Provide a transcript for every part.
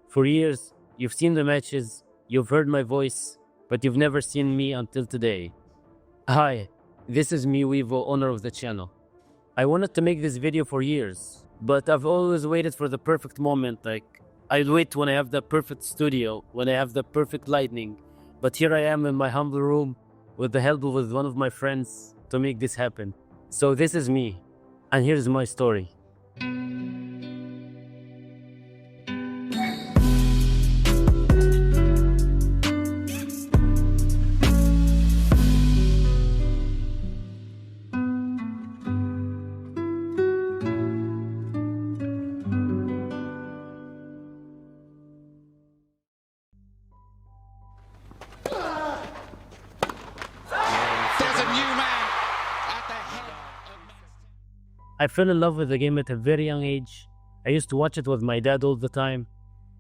For years, you've seen the matches, you've heard my voice, but you've never seen me until today. Hi, this is me, Weevo, owner of the channel. I wanted to make this video for years, but I've always waited for the perfect moment. I'll wait when I have the perfect studio, when I have the perfect lighting. But here I am in my humble room with the help of one of my friends to make this happen. So this is me, and here's my story. I fell in love with the game at a very young age. I used to watch it with my dad all the time.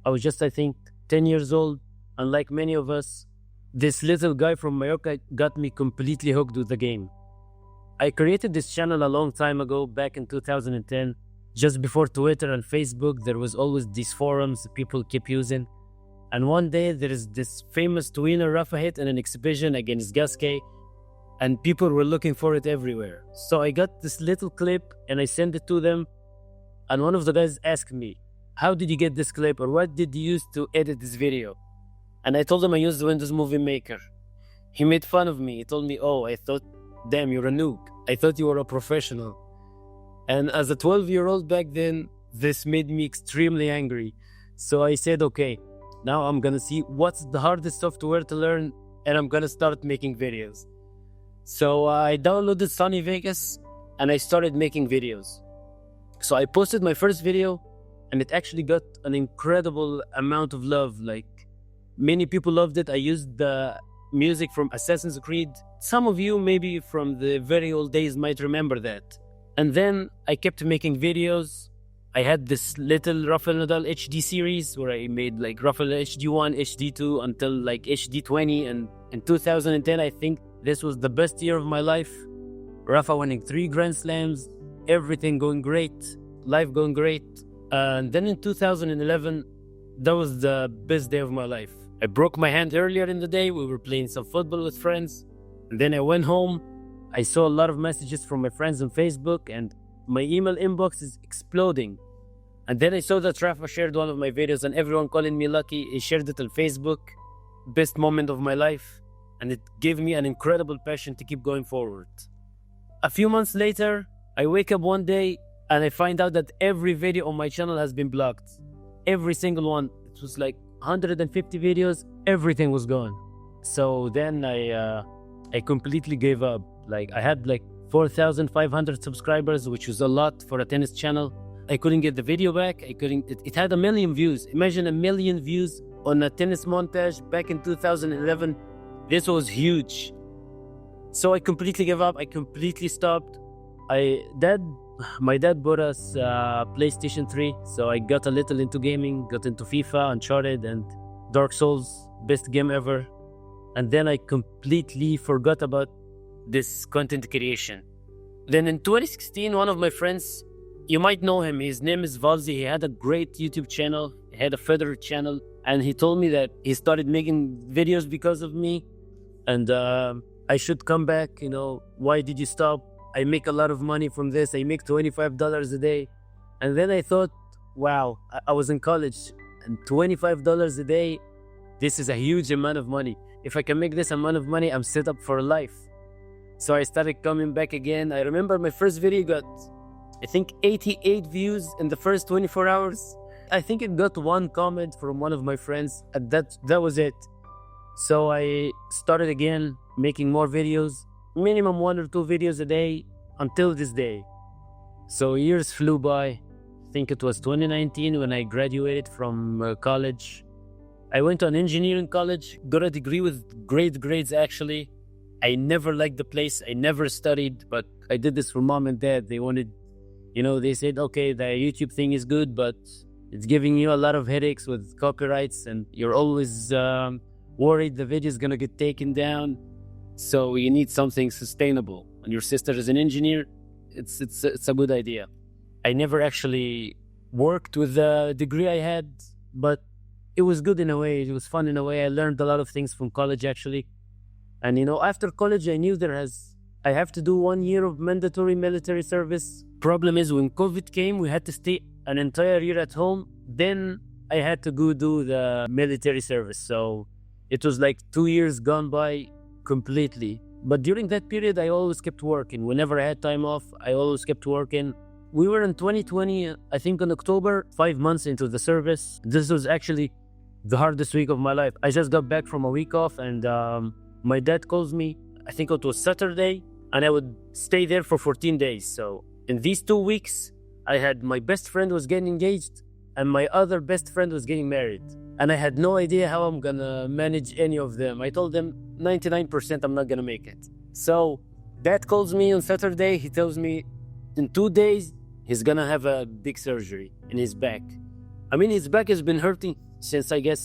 I was just, I think, 10 years old, and like many of us, this little guy from Mallorca got me completely hooked with the game. I created this channel a long time ago, back in 2010. Just before Twitter and Facebook, there was always these forums people keep using. And one day, there is this famous tweener Rafa hit in an exhibition against Gasquet, and people were looking for it everywhere. So I got this little clip and I sent it to them. And one of the guys asked me, how did you get this clip, or what did you use to edit this video? And I told him I used the Windows Movie Maker. He made fun of me. He told me, oh, I thought, damn, you're a noob. I thought you were a professional. And as a 12-year-old back then, this made me extremely angry. So I said, okay, now I'm gonna see what's the hardest software to learn, and I'm gonna start making videos. So I downloaded Sunny Vegas and I started making videos. So I posted my first video and it actually got an incredible amount of love. Like, many people loved it. I used the music from Assassin's Creed. Some of you maybe from the very old days might remember that. And then I kept making videos. I had this little Rafael Nadal HD series where I made like Rafael HD1, HD2 until like HD20. And in 2010, I think this was the best year of my life. Rafa winning 3 Grand Slams, everything going great, life going great. And then in 2011, that was the best day of my life. I broke my hand earlier in the day. We were playing some football with friends. And then I went home. I saw a lot of messages from my friends on Facebook and my email inbox is exploding. And then I saw that Rafa shared one of my videos and everyone calling me lucky. He shared it on Facebook. Best moment of my life. And it gave me an incredible passion to keep going forward. A few months later, I wake up one day and I find out that every video on my channel has been blocked. Every single one. It was like 150 videos, everything was gone. So then I completely gave up. Like, I had like 4,500 subscribers, which was a lot for a tennis channel. I couldn't get the video back. It had 1 million views. Imagine 1 million views on a tennis montage back in 2011. This was huge. So I completely gave up. I completely stopped. My dad bought us PlayStation 3. So I got a little into gaming, got into FIFA, Uncharted, and Dark Souls. Best game ever. And then I completely forgot about this content creation. Then in 2016, one of my friends, you might know him. His name is Valzi. He had a great YouTube channel. He had a Federer channel. And he told me that he started making videos because of me. And I should come back, why did you stop? I make a lot of money from this. I make $25 a day. And then I thought, wow, I was in college and $25 a day, this is a huge amount of money. If I can make this amount of money, I'm set up for life. So I started coming back again. I remember my first video got, I think, 88 views in the first 24 hours. I think it got 1 comment from one of my friends, and that was it. So I started again making more videos, minimum 1 or 2 videos a day until this day. So years flew by. I think it was 2019 when I graduated from college. I went to an engineering college, got a degree with great grades actually. I never liked the place, I never studied, but I did this for mom and dad. They wanted, they said, okay, the YouTube thing is good, but it's giving you a lot of headaches with copyrights and you're always worried the video is gonna get taken down. So you need something sustainable. And your sister is an engineer, it's a good idea. I never actually worked with the degree I had, but it was good in a way. It was fun in a way. I learned a lot of things from college, actually. And, after college, I knew I have to do 1 year of mandatory military service. Problem is, when COVID came, we had to stay an entire year at home. Then I had to go do the military service. So it was like 2 years gone by completely. But during that period, I always kept working. Whenever I had time off, I always kept working. We were in 2020, I think in October, 5 months into the service. This was actually the hardest week of my life. I just got back from a week off, and my dad calls me, I think it was Saturday, and I would stay there for 14 days. So in these 2 weeks, I had my best friend was getting engaged, and my other best friend was getting married. And I had no idea how I'm gonna manage any of them. I told them 99% I'm not gonna make it. So dad calls me on Saturday. He tells me in 2 days, he's gonna have a big surgery in his back. I mean, his back has been hurting since, I guess,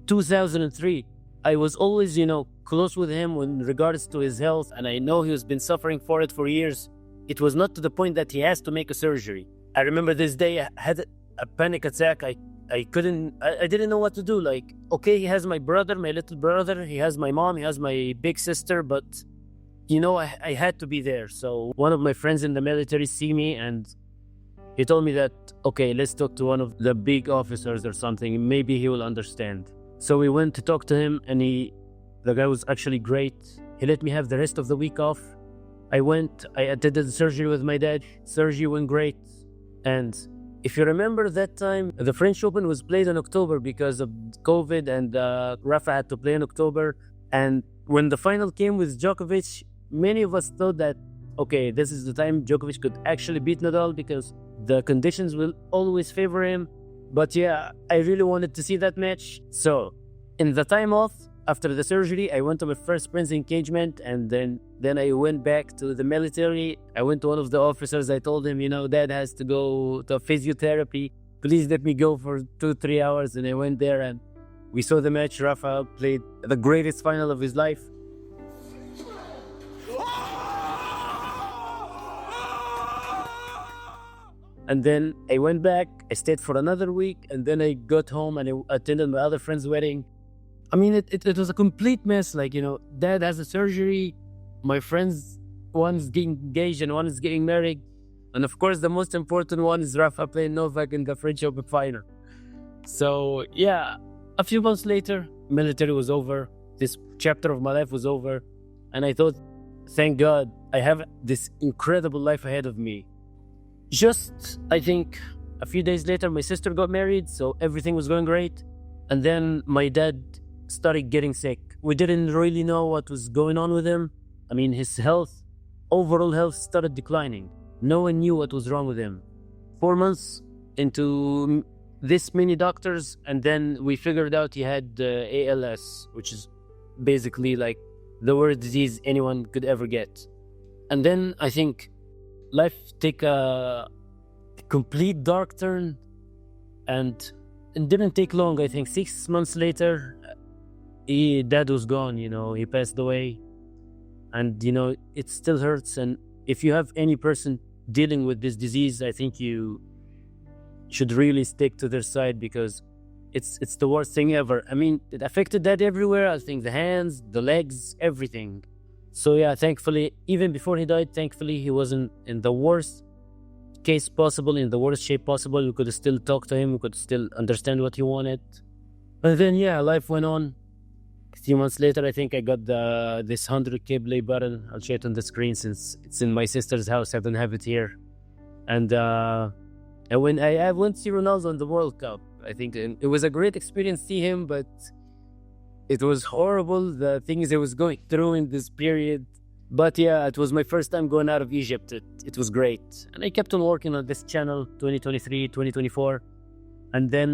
2003. I was always, close with him in regards to his health, and I know he has been suffering for it for years. It was not to the point that he has to make a surgery. I remember this day, I had a panic attack. I didn't know what to do. Like, okay, he has my brother, my little brother, he has my mom, he has my big sister, but, I had to be there. So one of my friends in the military see me, and he told me that, okay, let's talk to one of the big officers or something. Maybe he will understand. So we went to talk to him, and the guy was actually great. He let me have the rest of the week off. I attended the surgery with my dad. Surgery went great. And if you remember that time, the French Open was played in October because of COVID, and Rafa had to play in October. And when the final came with Djokovic, many of us thought that, okay, this is the time Djokovic could actually beat Nadal because the conditions will always favor him. But yeah, I really wanted to see that match. So in the time off, after the surgery, I went to my first friend's engagement, and then I went back to the military. I went to one of the officers. I told him, Dad has to go to physiotherapy. Please let me go for 2-3 hours. And I went there, and we saw the match. Rafa played the greatest final of his life. And then I went back, I stayed for another week, and then I got home and I attended my other friend's wedding. I mean, it was a complete mess. Like, Dad has a surgery, my friends, one's getting engaged and one is getting married. And of course, the most important one is Rafa playing Novak in the French Open final. So yeah, a few months later, military was over. This chapter of my life was over. And I thought, thank God, I have this incredible life ahead of me. Just, I think, a few days later, my sister got married, so everything was going great. And then my dad started getting sick. We didn't really know what was going on with him. I mean, his overall health started declining. No one knew what was wrong with him. 4 months into this many doctors, and then we figured out he had ALS, which is basically like the worst disease anyone could ever get. And then I think life took a complete dark turn, and it didn't take long. I think 6 months later, dad was gone. He passed away, and it still hurts. And if you have any person dealing with this disease, I think you should really stick to their side, because it's the worst thing ever. I mean, it affected dad everywhere. I think the hands, the legs, everything. So yeah, thankfully, even before he died, thankfully, he wasn't in the worst case possible, in the worst shape possible. We could still talk to him. We could still understand what he wanted. And then, yeah, life went on. A few months later, I think I got this 100K play button. I'll show it on the screen since it's in my sister's house. I don't have it here. And when I went to see Ronaldo in the World Cup, I think it was a great experience to see him, but it was horrible, the things I was going through in this period. But yeah, it was my first time going out of Egypt. It was great. And I kept on working on this channel, 2023, 2024. And then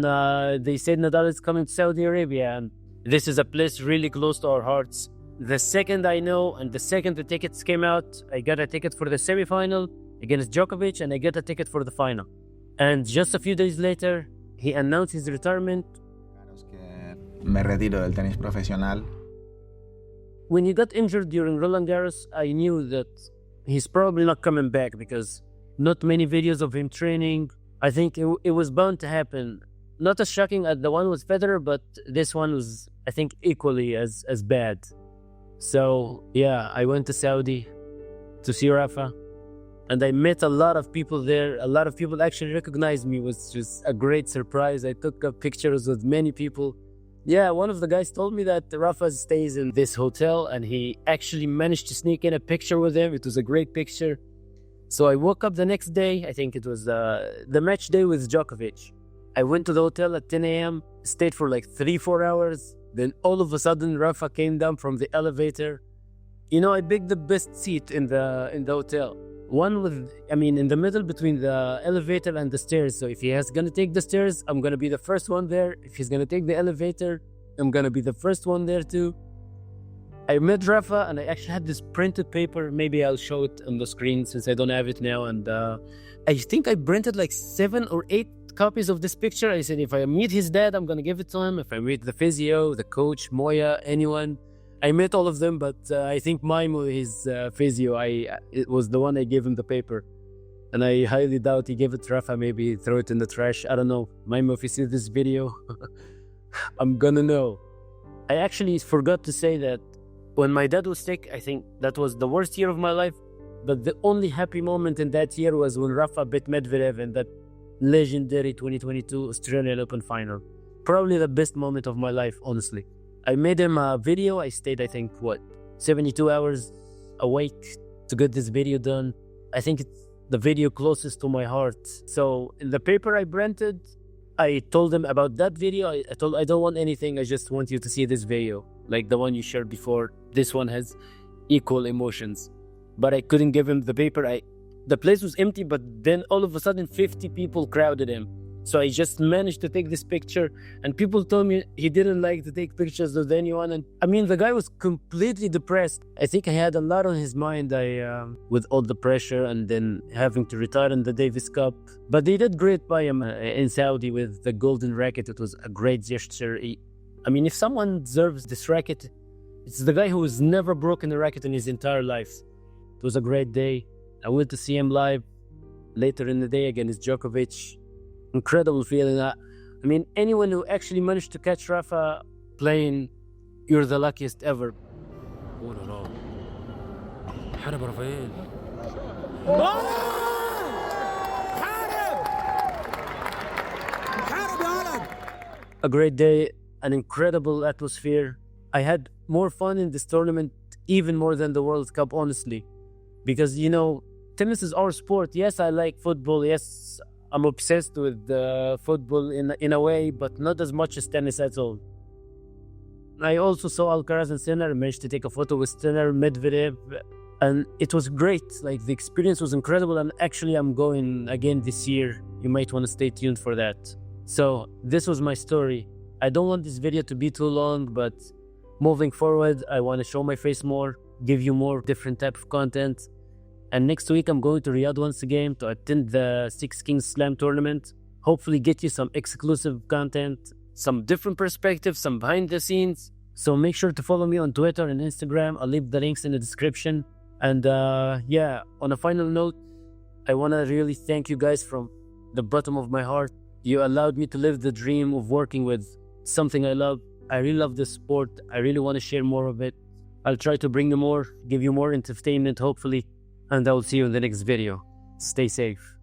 they said Nadal is coming to Saudi Arabia. And this is a place really close to our hearts. The second I know, and the second the tickets came out, I got a ticket for the semi-final against Djokovic, and I got a ticket for the final. And just a few days later, he announced his retirement. Me retiro del tenis profesional. When he got injured during Roland Garros, I knew that he's probably not coming back, because not many videos of him training. I think it was bound to happen. not as shocking as the one with Federer, but this one was, I think, equally as bad. So yeah, I went to Saudi to see Rafa, and I met a lot of people there. A lot of people actually recognized me. It was just a great surprise. I took pictures with many people. Yeah, one of the guys told me that Rafa stays in this hotel, and he actually managed to sneak in a picture with him. It was a great picture. So I woke up the next day. I think it was the match day with Djokovic. I went to the hotel at 10 a.m., stayed for like 3-4 hours. Then all of a sudden, Rafa came down from the elevator. You know, I picked the best seat in the hotel. One with, in the middle between the elevator and the stairs. So if he is gonna take the stairs, I'm gonna be the first one there. If he's gonna take the elevator, I'm gonna be the first one there too. I met Rafa, and I actually had this printed paper. Maybe I'll show it on the screen since I don't have it now. And I think I printed like 7 or 8 copies of this picture. I said, if I meet his dad, I'm gonna give it to him. If I meet the physio, the coach, Moya, anyone. I met all of them, but I think Maimo, his physio, it was the one I gave him the paper. And I highly doubt he gave it to Rafa, maybe throw it in the trash. I don't know. Maimo, if you see this video, I'm gonna know. I actually forgot to say that when my dad was sick, I think that was the worst year of my life. But the only happy moment in that year was when Rafa beat Medvedev in that legendary 2022 Australian Open final. Probably the best moment of my life, honestly. I made him a video. I stayed, I think, 72 hours awake to get this video done. I think it's the video closest to my heart. So in the paper I printed, I told him about that video. I told, I don't want anything. I just want you to see this video, like the one you shared before. This one has equal emotions. But I couldn't give him the paper. The place was empty, but then all of a sudden 50 people crowded him. So I just managed to take this picture, and people told me he didn't like to take pictures with anyone. And the guy was completely depressed. I think he had a lot on his mind with all the pressure and then having to retire in the Davis Cup. But they did great by him in Saudi with the golden racket. It was a great gesture. If someone deserves this racket, it's the guy who has never broken a racket in his entire life. It was a great day. I went to see him live later in the day against Djokovic. Incredible feeling. Anyone who actually managed to catch Rafa playing, you're the luckiest ever. Oh no no. حارب رافائيل. A great day, an incredible atmosphere. I had more fun in this tournament, even more than the World Cup, honestly. Because, tennis is our sport. Yes, I like football. Yes, I'm obsessed with football in a way, but not as much as tennis at all. I also saw Alcaraz and Sinner. I managed to take a photo with Sinner, Medvedev, and it was great. Like, the experience was incredible, and actually I'm going again this year. You might want to stay tuned for that. So this was my story. I don't want this video to be too long, but moving forward, I want to show my face more, give you more different type of content. And next week, I'm going to Riyadh once again to attend the Six Kings Slam tournament. Hopefully get you some exclusive content, some different perspectives, some behind the scenes. So make sure to follow me on Twitter and Instagram. I'll leave the links in the description. And on a final note, I want to really thank you guys from the bottom of my heart. You allowed me to live the dream of working with something I love. I really love this sport. I really want to share more of it. I'll try to bring you more, give you more entertainment, hopefully. And I will see you in the next video. Stay safe.